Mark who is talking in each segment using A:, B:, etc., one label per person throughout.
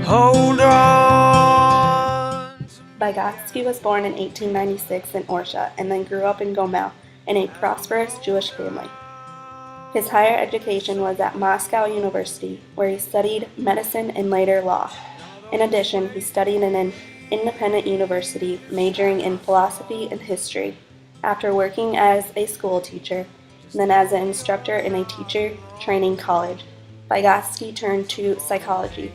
A: Hold on.
B: Vygotsky was born in 1896 in Orsha and then grew up in Gomel in a prosperous Jewish family. His higher education was at Moscow University, where he studied medicine and later law. In addition, he studied in an independent university, majoring in philosophy and history. After working as a school teacher, and then as an instructor in a teacher training college, Vygotsky turned to psychology.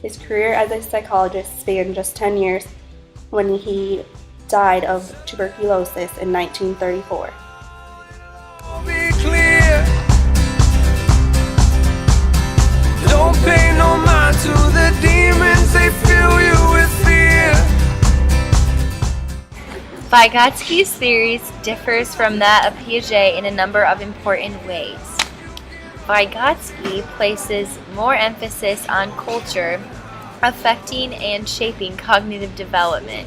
B: His career as a psychologist spanned just 10 years when he died of tuberculosis in 1934.
A: Be clear. Don't pay no mind to the demons, they fill you with fear.
C: Vygotsky's theories differs from that of Piaget in a number of important ways. Vygotsky places more emphasis on culture affecting and shaping cognitive development.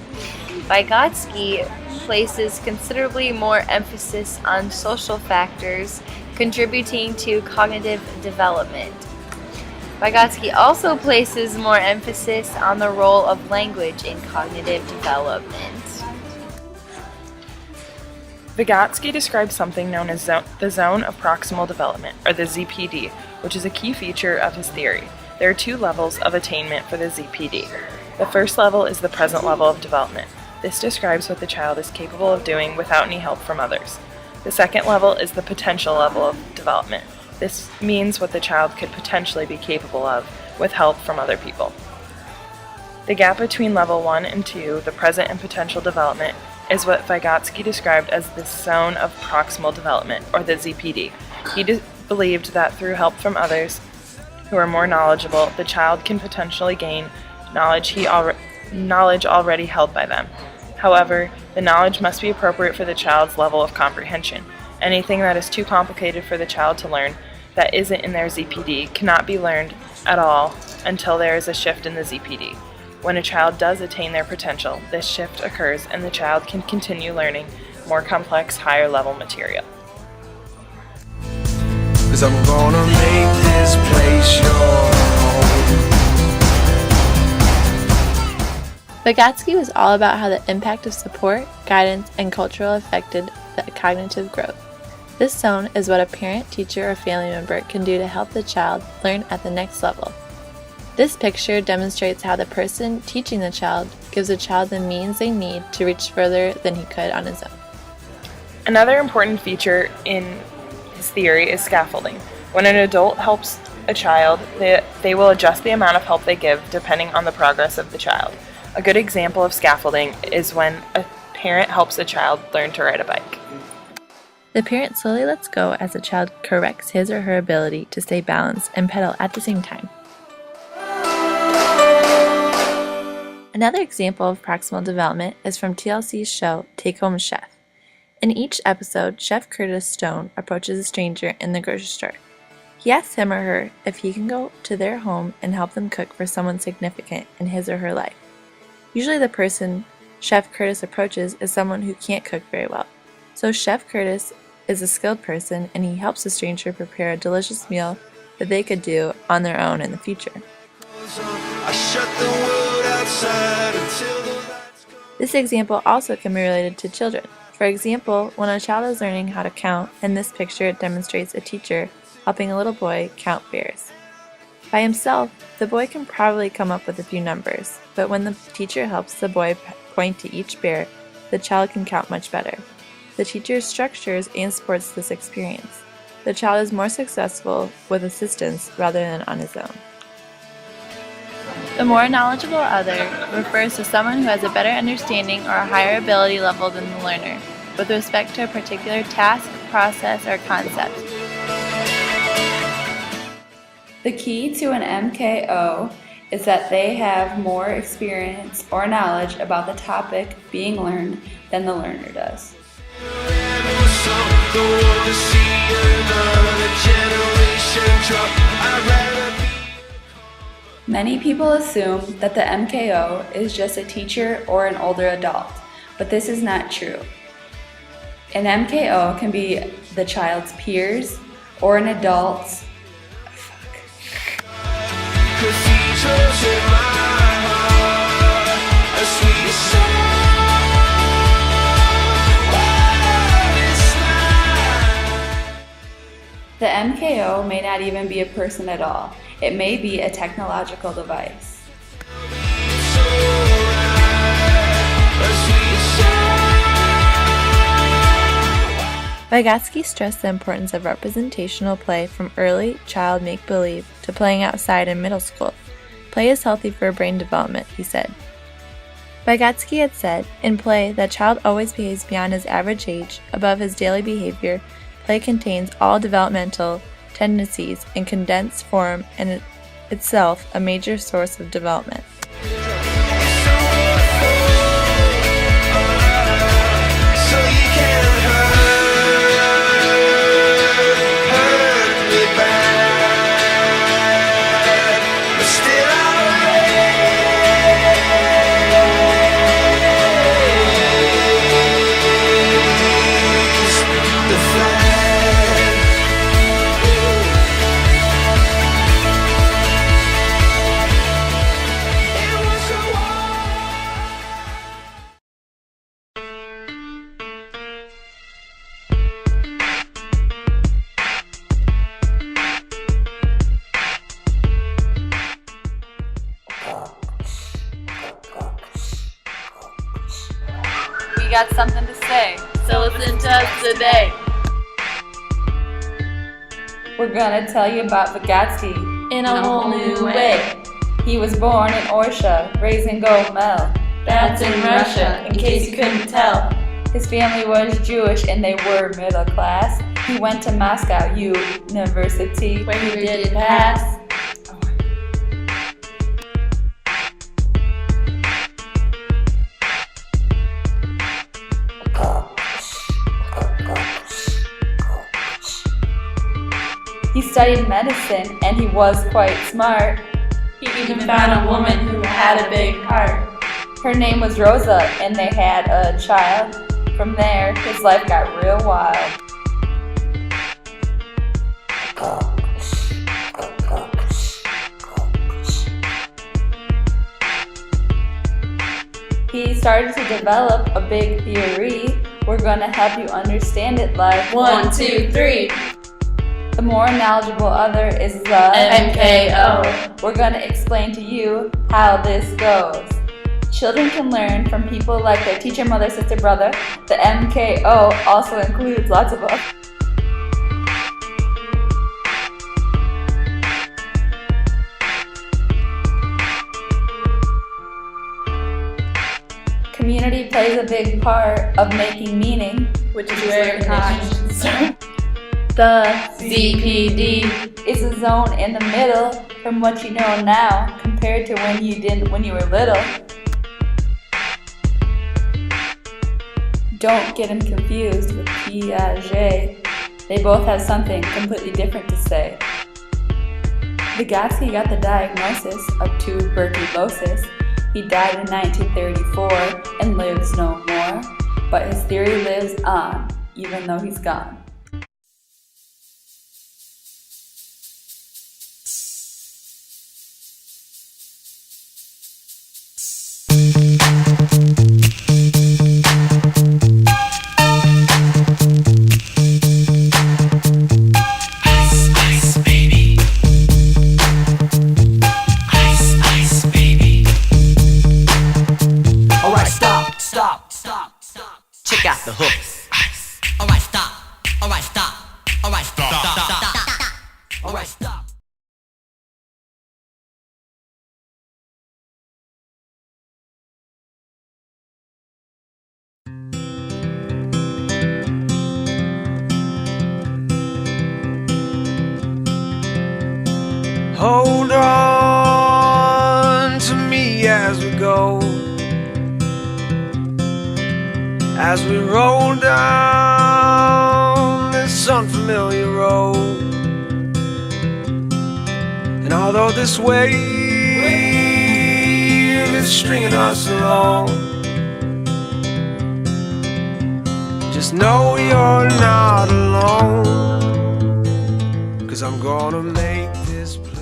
C: Vygotsky places considerably more emphasis on social factors contributing to cognitive development. Vygotsky also places more emphasis on the role of language in cognitive development.
D: Vygotsky describes something known as the zone of proximal development, or the ZPD, which is a key feature of his theory. There are two levels of attainment for the ZPD. The first level is the present level of development. This describes what the child is capable of doing without any help from others. The second level is the potential level of development. This means what the child could potentially be capable of with help from other people. The gap between level 1 and 2, the present and potential development, is what Vygotsky described as the zone of proximal development, or the ZPD. He believed that through help from others who are more knowledgeable, the child can potentially gain knowledge already held by them. However, the knowledge must be appropriate for the child's level of comprehension. Anything that is too complicated for the child to learn that isn't in their ZPD cannot be learned at all until there is a shift in the ZPD. When a child does attain their potential, this shift occurs and the child can continue learning more complex, higher level material.
A: 'Cause I'm gonna make this place your home.
E: Vygotsky was all about how the impact of support, guidance, and cultural affected the cognitive growth. This zone is what a parent, teacher, or family member can do to help the child learn at the next level. This picture demonstrates how the person teaching the child gives the child the means they need to reach further than he could on his own.
D: Another important feature in his theory is scaffolding. When an adult helps a child, they will adjust the amount of help they give depending on the progress of the child. A good example of scaffolding is when a parent helps a child learn to ride a bike.
E: The parent slowly lets go as the child corrects his or her ability to stay balanced and pedal at the same time. Another example of proximal development is from TLC's show Take Home Chef. In each episode, Chef Curtis Stone approaches a stranger in the grocery store. He asks him or her if he can go to their home and help them cook for someone significant in his or her life. Usually the person Chef Curtis approaches is someone who can't cook very well. So Chef Curtis is a skilled person and he helps the stranger prepare a delicious meal that they could do on their own in the future. This example also can be related to children. For example, when a child is learning how to count, in this picture it demonstrates a teacher helping a little boy count bears. By himself, the boy can probably come up with a few numbers, but when the teacher helps the boy point to each bear, the child can count much better. The teacher structures and supports this experience. The child is more successful with assistance rather than on his own. The more knowledgeable other refers to someone who has a better understanding or a higher ability level than the learner, with respect to a particular task, process, or concept.
F: The key to an MKO is that they have more experience or knowledge about the topic being learned than the learner does. Many people assume that the MKO is just a teacher or an older adult, but this is not true. An MKO can be the child's peers or an adult's The MKO may not even be a person at all. It may be a technological device.
E: Vygotsky stressed the importance of representational play from early child make-believe to playing outside in middle school. Play is healthy for brain development, he said. Vygotsky had said, in play, that child always behaves beyond his average age, above his daily behavior. Play contains all developmental tendencies in condensed form and itself a major source of development.
F: We got something to say,
E: So listen to us today.
F: we're gonna tell you about Vygotsky
E: In a whole new way.
F: He was born in Orsha, raised in Gomel.
E: That's in Russia, in case you couldn't tell.
F: His family was Jewish and they were middle class. He went to Moscow University,
E: Where he did pass.
F: He studied medicine and he was quite smart.
E: He even found a woman who had a big heart.
F: Her name was Rosa and they had a child. From there, his life got real wild. He started to develop a big theory. We're gonna help you understand it like
E: 1, 2, 3.
F: The more knowledgeable other is the
E: MKO.
F: We're gonna explain to you how this goes. Children can learn from people like their teacher, mother, sister, brother. The MKO also includes lots of us. Community plays a big part of making meaning,
E: Which is where conditions start.
F: The
E: ZPD.
F: is a zone in the middle from what you know now compared to when you were little. Don't get them confused with Piaget. They both have something completely different to say. Vygotsky got the diagnosis of tuberculosis. He died in 1934 and lives no more, but his theory lives on, even though he's gone.
A: Alright, stop. Check out the hook. Alright, stop. Alright, stop. Alright, stop. Hold on to me as we go, as we roll down this unfamiliar road. And although this wave is stringing us along, just know you're not alone, 'cause I'm gonna make this play.